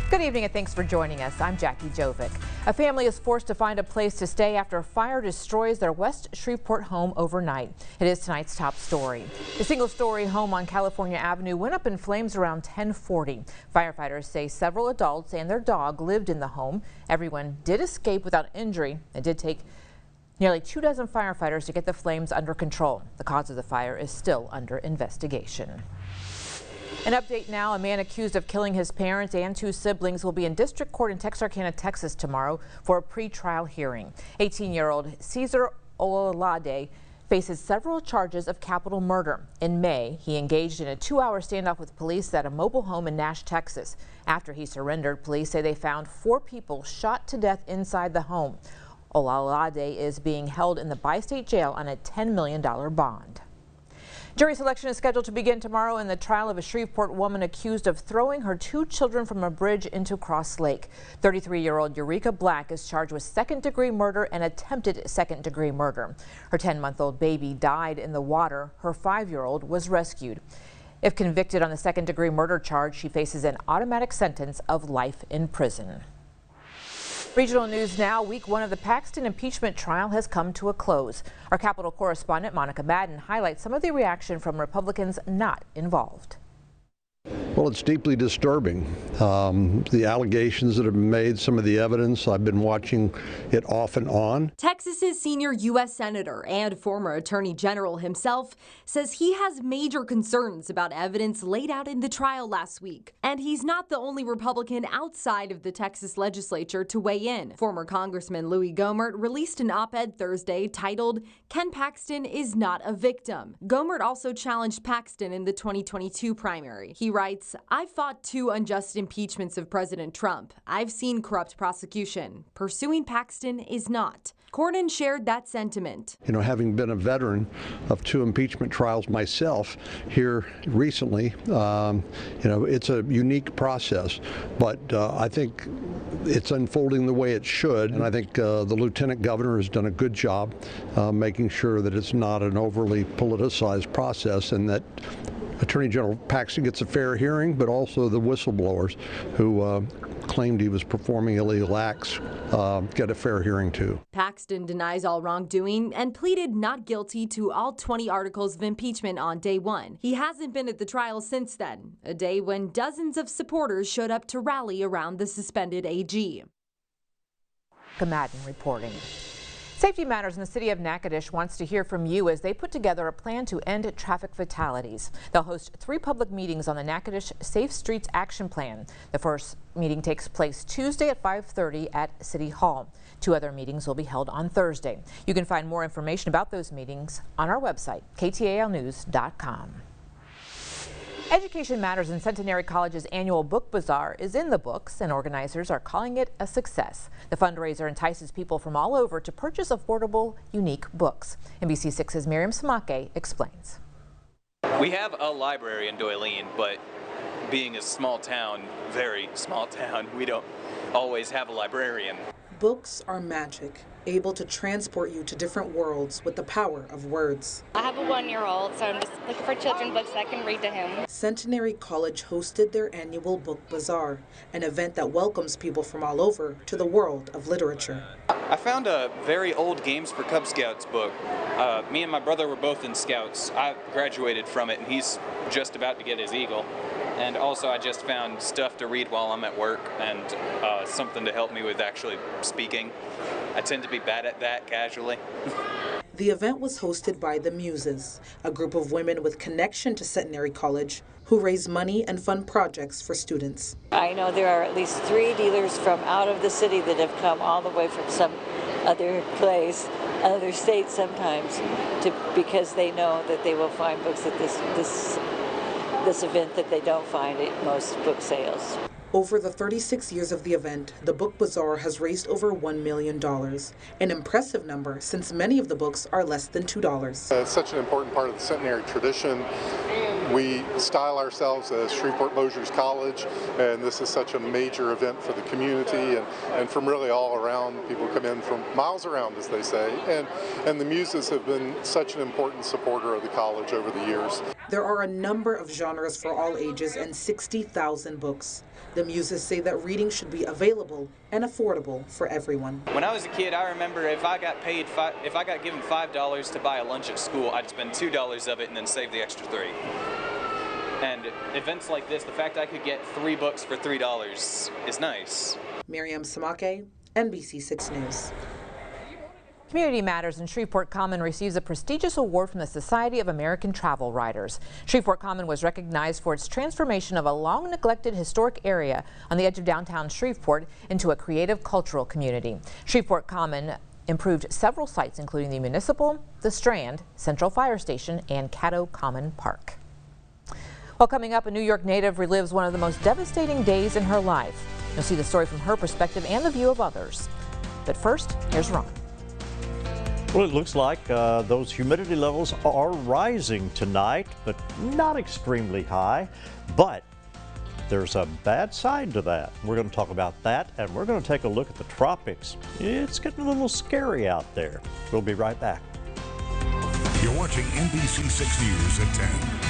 Good evening and thanks for joining us. I'm Jacque Jovic. A family is forced to find a place to stay after a fire destroys their West Shreveport home overnight. It is tonight's top story. The single-story home on California Avenue went up in flames around 10:40. Firefighters say several adults and their dog lived in the home. Everyone did escape without injury. It did take nearly 24 firefighters to get the flames under control. The cause of the fire is still under investigation. An update now, a man accused of killing his parents and 2 siblings will be in district court in Texarkana, Texas tomorrow for a pre-trial hearing. 18-year-old Cesar Olalade faces several charges of capital murder. In May, he engaged in a 2-hour standoff with police at a mobile home in Nash, Texas. After he surrendered, police say they found 4 people shot to death inside the home. Olalade is being held in the bi-state jail on a $10 million bond. Jury selection is scheduled to begin tomorrow in the trial of a Shreveport woman accused of throwing her 2 children from a bridge into Cross Lake. 33-year-old Eureka Black is charged with second-degree murder and attempted second-degree murder. Her 10-month-old baby died in the water. Her 5-year-old was rescued. If convicted on the second-degree murder charge, she faces an automatic sentence of life in prison. Regional news now. Week 1 of the Paxton impeachment trial has come to a close. Our Capitol correspondent Monica Madden highlights some of the reaction from Republicans not involved. Well, it's deeply disturbing. The allegations that have been made, some of the evidence, I've been watching it off and on. Texas's senior U.S. Senator and former Attorney General himself says he has major concerns about evidence laid out in the trial last week. And he's not the only Republican outside of the Texas legislature to weigh in. Former Congressman Louis Gohmert released an op-ed Thursday titled, "Ken Paxton is not a victim." Gohmert also challenged Paxton in the 2022 primary. He writes, "I've fought 2 unjust impeachments of President Trump. I've seen corrupt prosecution. Pursuing Paxton is not." Cornyn shared that sentiment. You know, having been a veteran of 2 impeachment trials myself here recently, it's a unique process, but I think it's unfolding the way it should. And I think the Lieutenant Governor has done a good job making sure that it's not an overly politicized process and that Attorney General Paxton gets a fair hearing, but also the whistleblowers who claimed he was performing illegal acts get a fair hearing too. Paxton denies all wrongdoing and pleaded not guilty to all 20 articles of impeachment on day 1. He hasn't been at the trial since then, a day when dozens of supporters showed up to rally around the suspended AG. Madden reporting. Safety Matters in the city of Natchitoches wants to hear from you as they put together a plan to end traffic fatalities. They'll host 3 public meetings on the Natchitoches Safe Streets Action Plan. The first meeting takes place Tuesday at 5:30 at City Hall. 2 other meetings will be held on Thursday. You can find more information about those meetings on our website, ktalnews.com. Education Matters in Centenary College's annual book bazaar is in the books, and organizers are calling it a success. The fundraiser entices people from all over to purchase affordable, unique books. NBC 6's Miriam Samake explains. We have a library in Doylean, but being a small town, very small town, we don't always have a librarian. Books are magic, able to transport you to different worlds with the power of words. I have a 1-year-old, so I'm just looking for children's books I can read to him. Centenary College hosted their annual book bazaar, an event that welcomes people from all over to the world of literature. I found a very old Games for Cub Scouts book. Me and my brother were both in Scouts. I graduated from it, and he's just about to get his Eagle. And also I just found stuff to read while I'm at work and something to help me with actually speaking. I tend to be bad at that casually. The event was hosted by the Muses, a group of women with connection to Centenary College who raise money and fund projects for students. I know there are at least 3 dealers from out of the city that have come all the way from some other place, other state sometimes, because they know that they will find books at this event that they don't find at most book sales. Over the 36 years of the event, the Book Bazaar has raised over $1 million, an impressive number since many of the books are less than $2. It's such an important part of the Centenary tradition. We style ourselves as Shreveport Bossiers College, and this is such a major event for the community and from really all around. People come in from miles around, as they say, and the Muses have been such an important supporter of the college over the years. There are a number of genres for all ages and 60,000 books. The muses say that reading should be available and affordable for everyone. When I was a kid, I remember if I got given $5 to buy a lunch at school, I'd spend $2 of it and then save the extra $3. And events like this, the fact I could get 3 books for $3 is nice. Miriam Samake, NBC 6 News. Community Matters in Shreveport Common receives a prestigious award from the Society of American Travel Writers. Shreveport Common was recognized for its transformation of a long-neglected historic area on the edge of downtown Shreveport into a creative cultural community. Shreveport Common improved several sites, including the Municipal, the Strand, Central Fire Station, and Caddo Common Park. Well, coming up, a New York native relives one of the most devastating days in her life. You'll see the story from her perspective and the view of others. But first, here's Ron. Well, it looks like those humidity levels are rising tonight, but not extremely high. But there's a bad side to that. We're going to talk about that, and we're going to take a look at the tropics. It's getting a little scary out there. We'll be right back. You're watching NBC 6 News at 10.